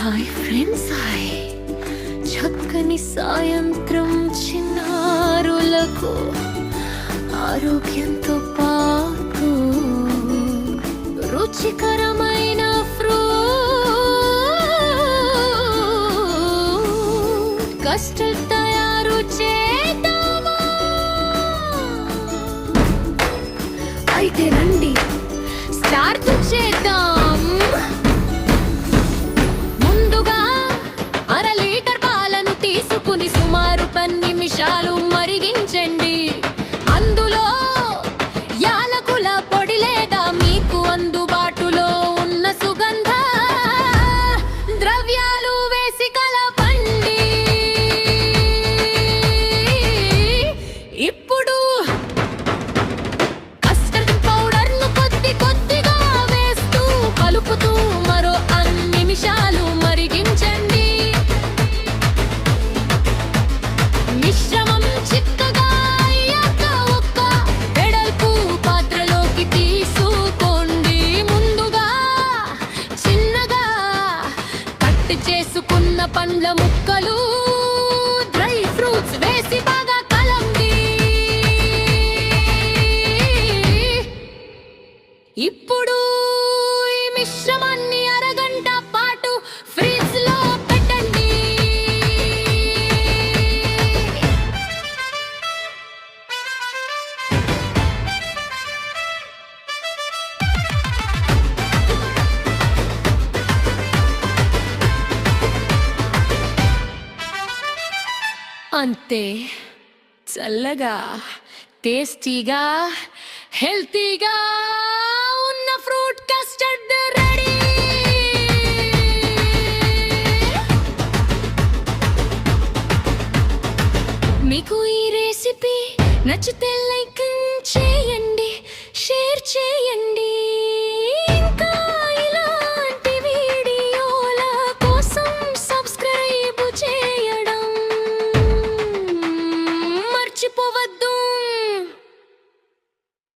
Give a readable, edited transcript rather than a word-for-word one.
Hi friends, hi. చక్కని సాయంత్రం చిన్నారులకు ఆరోగ్యంతో పాటు రుచికరమైన ఫ్రూట్ కస్టర్డ్ తయారు చేద్దామా? అయితే రండి స్టార్ట్ చేద్దాం. సుమారు 10 నిమిషాలు మరిగించండి. అందులో యాలకుల పొడి లేదా మీకు అందుబాటులో ఉన్న సుగంధ ద్రవ్యాలు వేసి కలపండి. ఇప్పుడు కస్టర్డ్ పౌడర్ను కొద్దిగా వేస్తూ కలుపుతూ మరో 5 నిమిషాలు మరిగించండి. మిశ్రమం చిక్కగా అయ్యాక ఒక వెడల్పు పాత్రలోకి తీసుకోండి. ముందుగా చిన్నగా కట్ చేసుకున్న పండ్ల ముక్కలు, డ్రై ఫ్రూట్స్ వేసి బాగా కలండి. ఇప్పుడు ఈ మిశ్రమాన్ని అరగంట పాటు ఫ్రిడ్జ్ లో పెట్టండి. అంతే, చల్లగా, టేస్టీగా, హెల్తీగా ఉన్న ఫ్రూట్ కస్టర్డ్ రెడీ. మీకు ఈ రెసిపీ నచ్చితే లైక్ చేయండి, షేర్ చేయండి.